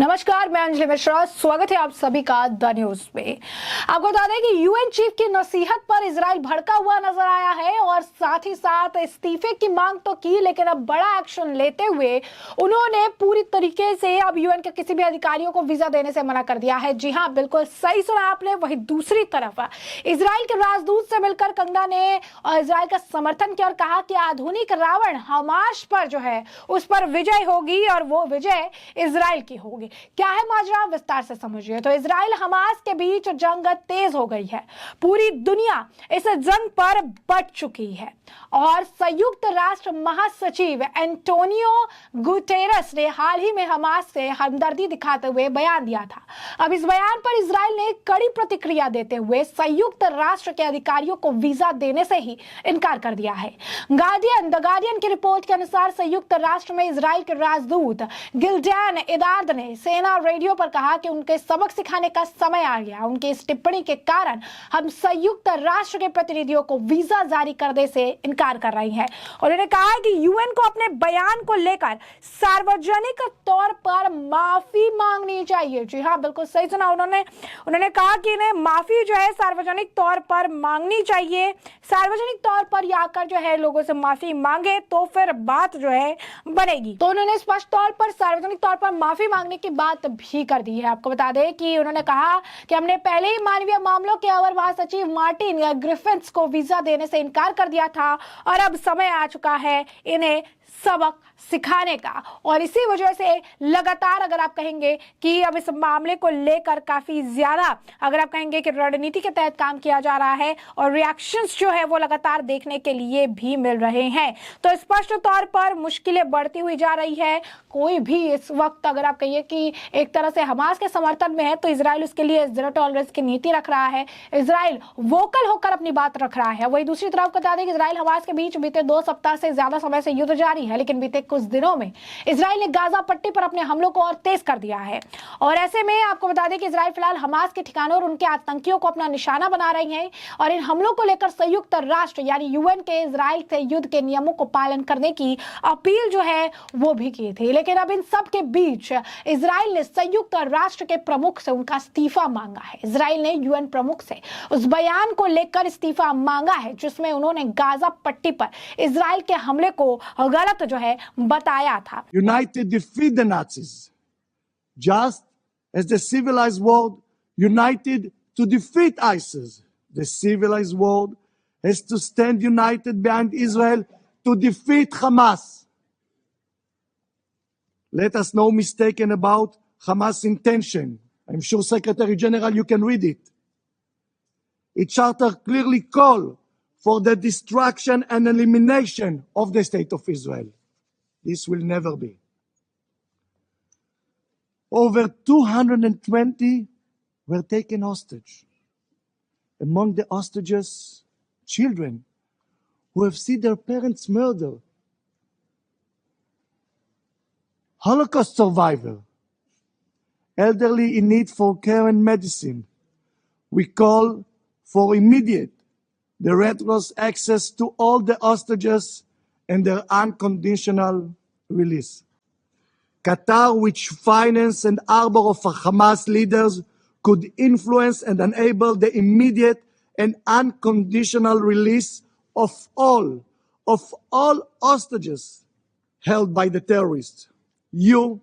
नमस्कार, मैं अंजलि मिश्रा। स्वागत है आप सभी का द न्यूज में। आपको बता दें कि यूएन चीफ की नसीहत पर इजराइल भड़का हुआ नजर आया है और साथ ही साथ इस्तीफे की मांग तो की, लेकिन अब बड़ा एक्शन लेते हुए उन्होंने पूरी तरीके से अब यूएन के किसी भी अधिकारियों को वीजा देने से मना कर दिया है। जी हां, बिल्कुल सही सुना आपने। वहीं दूसरी तरफ इजराइल के राजदूत से मिलकर कंगना ने इजराइल का समर्थन किया और कहा कि आधुनिक रावण हमास पर जो है उस पर विजय होगी और वो विजय इजराइल की होगी। क्या है माजरा, विस्तार से समझिए। तो इजराइल हमास के बीच जंग तेज हो गई है। पूरी दुनिया इस जंग पर बट चुकी है और संयुक्त राष्ट्र महासचिव एंटोनियो गुटेरस ने हाल ही में हमास से हमदर्दी दिखाते हुए बयान दिया था। अब इस बयान पर इजराइल ने कड़ी प्रतिक्रिया देते हुए संयुक्त राष्ट्र के अधिकारियों को वीजा देने से ही इनकार कर दिया है। द गार्डियन की रिपोर्ट के अनुसार संयुक्त राष्ट्र में इजराइल के राजदूत गिल्डैन एदार्द ने सेना रेडियो पर कहा कि उनके सबक सिखाने का समय आ गया। उनकी इस टिप्पणी के कारण हम संयुक्त राष्ट्र के प्रतिनिधियों को वीजा जारी करने से इनकार कर रही है। उन्होंने कहा कि यूएन को अपने बयान को लेकर सार्वजनिक तौर पर माफी मांगनी चाहिए। जी हाँ, बिल्कुल सही सुना उन्होंने कहा कि इन्हें माफी जो है सार्वजनिक तौर पर मांगनी चाहिए। सार्वजनिक तौर पर आकर जो है लोगों से माफी मांगे तो फिर बात जो है बनेगी। तो उन्होंने स्पष्ट तौर पर सार्वजनिक तौर पर माफी मांगने की बात भी कर दी है। आपको बता दें कि उन्होंने कहा कि हमने पहले ही मानवीय मामलों के अवर महासचिव मार्टिन ग्रिफिथ्स को वीजा देने से इनकार कर दिया था और अब समय आ चुका है इन्हें सबक सिखाने का। और इसी वजह से लगातार अगर आप कहेंगे कि अब इस मामले को लेकर काफी ज्यादा अगर आप कहेंगे कि रणनीति के तहत काम किया जा रहा है और रिएक्शंस जो है वो लगातार देखने के लिए भी मिल रहे हैं। तो स्पष्ट तौर पर मुश्किलें बढ़ती हुई जा रही है। कोई भी इस वक्त अगर आप कहिए कि एक तरह से हमास के समर्थन में है तो इजराइल उसके लिए जीरो टॉलरेंस की नीति रख रहा है। इजराइल वोकल होकर अपनी बात रख रहा है। वही दूसरी तरफ बता दें कि इजराइल हमास के बीच बीते 2 सप्ताह से ज्यादा समय से युद्ध जारी है, लेकिन बीते कुछ दिनों में इजराइल ने गाजा पट्टी पर अपने हमलों को और तेज कर दिया है। और ऐसे में आपको बता दें कि इजराइल फिलहाल हमास के ठिकानों और उनके आतंकियों को अपना निशाना बना रही है और इन हमलों को लेकर संयुक्त राष्ट्र यानी यूएन के इजराइल से युद्ध के नियमों को पालन करने की अपील जो है वो भी की थी। लेकिन अब इन सब के बीच इजराइल ने संयुक्त राष्ट्र के प्रमुख से उनका इस्तीफा मांगा है। इजराइल ने यूएन प्रमुख से उस बयान को लेकर इस्तीफा मांगा है जिसमें उन्होंने गाजा पट्टी पर इजराइल के हमले को गलत जो है बताया था। United defeat the Nazis, just as the civilized world united to defeat ISIS. The civilized world has to stand united behind Israel to defeat Hamas. Let us no mistaken about Hamas' intention. I'm sure Secretary General, you can read it. Its charter clearly call for the destruction and elimination of the state of Israel. This will never be. Over 220 were taken hostage. Among the hostages, children who have seen their parents murdered. Holocaust survivor, elderly in need for care and medicine. We call for immediate, the Red Cross access to all the hostages and their unconditional release. Qatar, which finance and harbor of Hamas leaders, could influence and enable the immediate and unconditional release of all hostages held by the terrorists. You,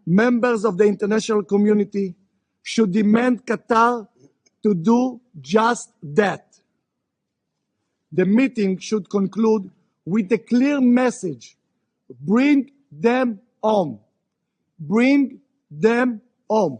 members of the international community, should demand Qatar to do just that. The meeting should conclude with a clear message: bring them home. Bring them home.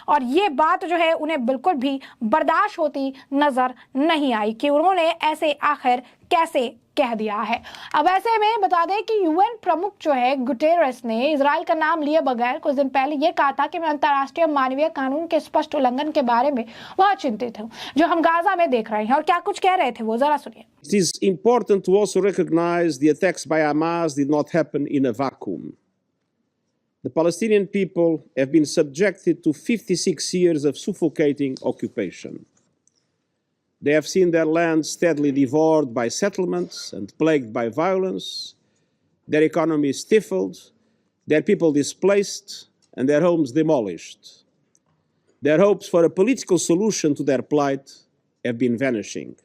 और ये बात जो है उन्हें बिल्कुल भी बर्दाश्त होती नजर नहीं आई कि उन्होंने ऐसे आखिर कैसे कह दिया है। अब ऐसे में बता दें कि यूएन प्रमुख जो है गुटेरस ने इजराइल का नाम लिए बगैर कुछ दिन पहले ये कहा था कि मैं अंतर्राष्ट्रीय मानवीय कानून के स्पष्ट उल्लंघन के बारे में बहुत चिंतित हूं जो हम गाजा में देख रहे हैं। और क्या कुछ कह रहे थे वो जरा सुनिए। It is important to also recognize the attacks by Hamas did not happen in a vacuum. The Palestinian people have been subjected to 56 years of suffocating occupation. They have seen their land steadily devoured by settlements and plagued by violence, their economy stifled, their people displaced, and their homes demolished. Their hopes for a political solution to their plight have been vanishing.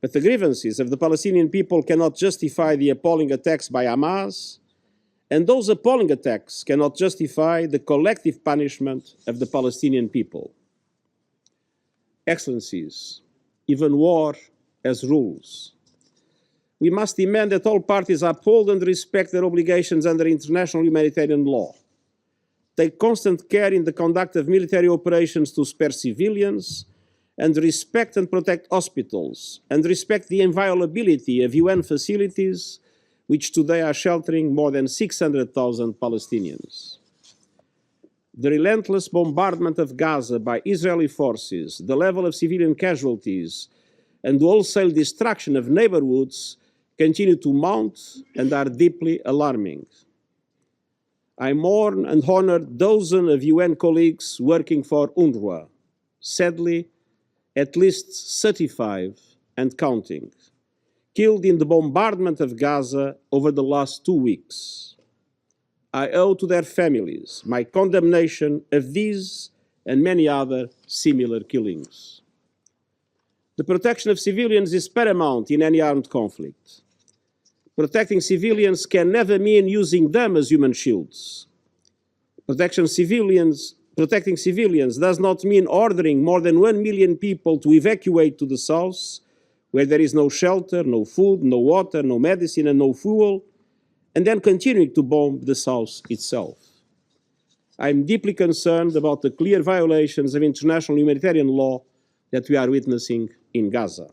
But the grievances of the Palestinian people cannot justify the appalling attacks by Hamas, and those appalling attacks cannot justify the collective punishment of the Palestinian people. Excellencies, even war has rules. We must demand that all parties uphold and respect their obligations under international humanitarian law, take constant care in the conduct of military operations to spare civilians, and respect and protect hospitals, and respect the inviolability of UN facilities, which today are sheltering more than 600,000 Palestinians. The relentless bombardment of Gaza by Israeli forces, the level of civilian casualties, and the wholesale destruction of neighborhoods continue to mount and are deeply alarming. I mourn and honor dozens of UN colleagues working for UNRWA. Sadly, at least 35 and counting, killed in the bombardment of Gaza over the last 2 weeks. I owe to their families my condemnation of these and many other similar killings. The protection of civilians is paramount in any armed conflict. Protecting civilians can never mean using them as human shields. Protecting civilians does not mean ordering more than 1 million people to evacuate to the south, where there is no shelter, no food, no water, no medicine, and no fuel, and then continuing to bomb the south itself. I am deeply concerned about the clear violations of international humanitarian law that we are witnessing in Gaza.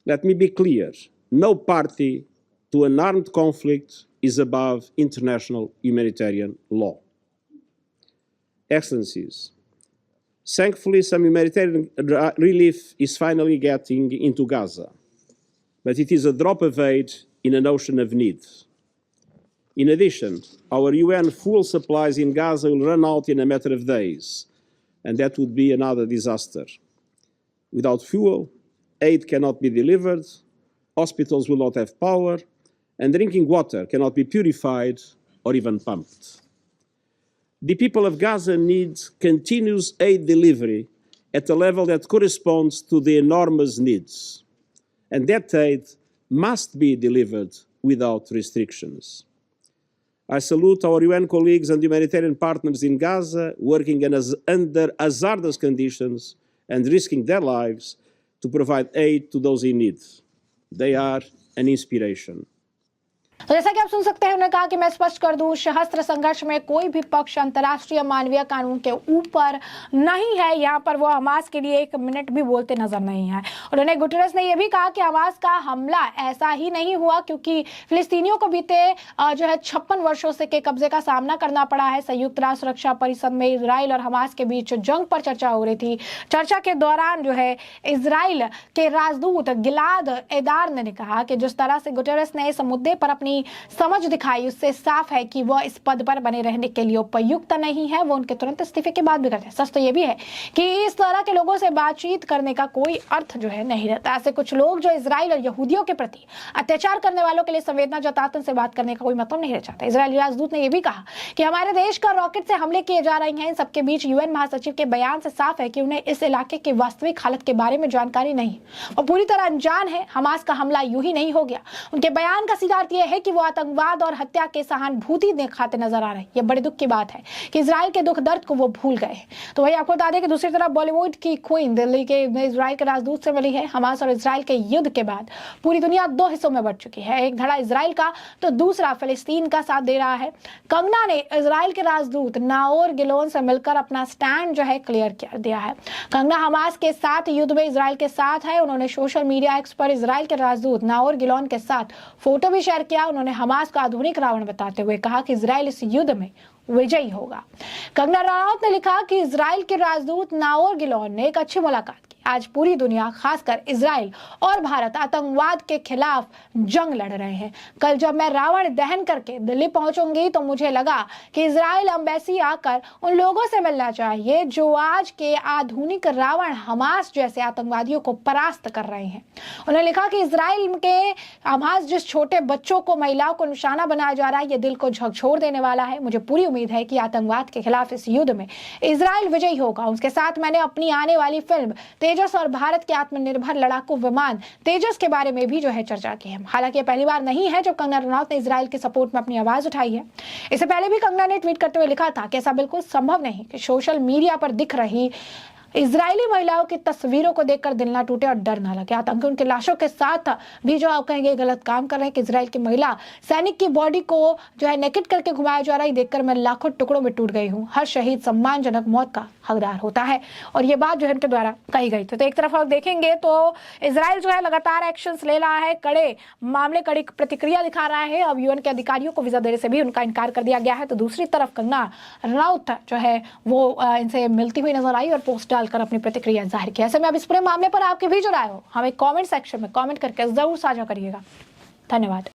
Let me be clear, no party to an armed conflict is above international humanitarian law. Excellencies, thankfully some humanitarian relief is finally getting into Gaza, but it is a drop of aid in an ocean of need. In addition, our UN fuel supplies in Gaza will run out in a matter of days, and that would be another disaster. Without fuel, aid cannot be delivered, hospitals will not have power, and drinking water cannot be purified or even pumped. The people of Gaza need continuous aid delivery at a level that corresponds to the enormous needs, and that aid must be delivered without restrictions. I salute our UN colleagues and humanitarian partners in Gaza working under hazardous conditions and risking their lives to provide aid to those in need. They are an inspiration. तो जैसा कि आप सुन सकते हैं, उन्होंने कहा कि मैं स्पष्ट कर दूं, सशस्त्र संघर्ष में कोई भी पक्ष अंतर्राष्ट्रीय मानवीय कानून के ऊपर नहीं है। यहाँ पर वो हमास के लिए एक मिनट भी बोलते नजर नहीं है। उन्होंने गुटेरेस ने यह भी कहा कि हमास का हमला ऐसा ही नहीं हुआ क्योंकि फिलिस्तीनियों को बीते 56 वर्षों से के कब्जे का सामना करना पड़ा है। संयुक्त राष्ट्र सुरक्षा परिषद में इजराइल और हमास के बीच जंग पर चर्चा हो रही थी। चर्चा के दौरान इजराइल के राजदूत गिलाद एर्दान ने कहा कि जिस तरह से गुटेरेस ने इस मुद्दे पर अपनी समझ दिखाई, उससे साफ है कि वह इस पद पर बने रहने के लिए उपयुक्त नहीं है। वो उनके तुरंत इस्तीफे की बात भी करते हैं। सच तो ये भी है कि इस तरह के लोगों से बातचीत करने का कोई अर्थ नहीं रहता। ऐसे कुछ लोग जो इजराइल और यहूदियों के प्रति अत्याचार करने वालों के लिए संवेदना जताते हैं, उनसे बात करने का कोई मतलब नहीं रह जाता। इजरायली राजदूत ने यह भी कहा कि हमारे देश का रॉकेट से हमले किए जा रहे हैं। इन सबके बीच यूएन महासचिव के बयान से साफ है कि उन्हें इस इलाके की वास्तविक हालत के बारे में जानकारी नहीं और पूरी तरह अनजान है। हमास का हमला यूं ही नहीं हो गया। उनके बयान का सीधा अर्थ यह है कि वो आतंकवाद और हत्या के सहानुभूति दिखाते नजर आ रहे हैं। यह बड़े दुख की बात है कि इजराइल के दुख दर्द को वो भूल गए। तो वही आपको बता दें कि दूसरी तरफ बॉलीवुड की क्वीन दिल्ली के इजराइल के राजदूत से मिली है। हमास और इजराइल के युद्ध के बाद पूरी दुनिया दो हिस्सों में बंट चुकी है। एक धड़ा इजराइल का तो दूसरा फिलिस्तीन का साथ दे रहा है। कंगना ने इजराइल के राजदूत नाओर गिलोन से मिलकर अपना स्टैंड क्लियर कर दिया है। कंगना हमास के साथ युद्ध में इजराइल के साथ है। उन्होंने सोशल मीडिया एक्स पर इजराइल के राजदूत नाओर गिलोन के साथ फोटो भी शेयर किया। उन्होंने हमास को आधुनिक रावण बताते हुए कहा कि इजराइल इस युद्ध में विजयी होगा। कंगना रनौत ने लिखा कि इजराइल के राजदूत नाओर गिलोन ने एक अच्छी मुलाकात की। आज पूरी दुनिया, खासकर इजराइल और भारत आतंकवाद के खिलाफ जंग लड़ रहे हैं। कल जब मैं रावण दहन करके दिल्ली पहुंचूंगी तो मुझे लगा कि इजराइल एम्बेसी आकर उन लोगों से मिलना चाहिए जो आज के आधुनिक रावण हमास जैसे आतंकवादियों को परास्त कर रहे हैं। उन्होंने लिखा कि इजराइल के हमास जिस छोटे बच्चों को, महिलाओं को निशाना बनाया जा रहा है, यह दिल को झकझोर देने वाला है। मुझे पूरी उम्मीद है कि आतंकवाद के खिलाफ इस युद्ध में इजराइल विजयी होगा। उसके साथ मैंने अपनी आने वाली फिल्म तेजस और भारत के आत्मनिर्भर लड़ाकू विमान तेजस के बारे में भी जो है चर्चा की है। हालांकि यह पहली बार नहीं है जब कंगना रनौत ने इजराइल के सपोर्ट में अपनी आवाज उठाई है। इससे पहले भी कंगना ने ट्वीट करते हुए लिखा था कि ऐसा बिल्कुल संभव नहीं कि सोशल मीडिया पर दिख रही इजरायली महिलाओं की तस्वीरों को देखकर दिल ना टूटे और डर ना लगे। आतंकी उनकी लाशों के साथ भी जो आप कहेंगे गलत काम कर रहे हैं कि इजराइल की महिला सैनिक की बॉडी को जो है नेकेट करके घुमाया जा रहा है, देखकर मैं लाखों टुकड़ों में टूट गई हूँ। हर शहीद सम्मानजनक मौत का हकदार होता है। और ये बात जो है उनके द्वारा कही गई थी। तो एक तरफ आप देखेंगे तो इजराइल जो है लगातार एक्शंस ले रहा है, कड़ी प्रतिक्रिया दिखा रहा है। अब यूएन के अधिकारियों को वीजा देने से भी उनका इनकार कर दिया गया है। तो दूसरी तरफ कंगना रनौत जो है वो इनसे मिलती हुई नजर आई और पोस्ट डालकर अपनी प्रतिक्रिया जाहिर की। ऐसे में अब इस पूरे मामले पर आपकी भी जो राय हो हमें कमेंट सेक्शन में कमेंट करके जरूर साझा करिएगा। धन्यवाद।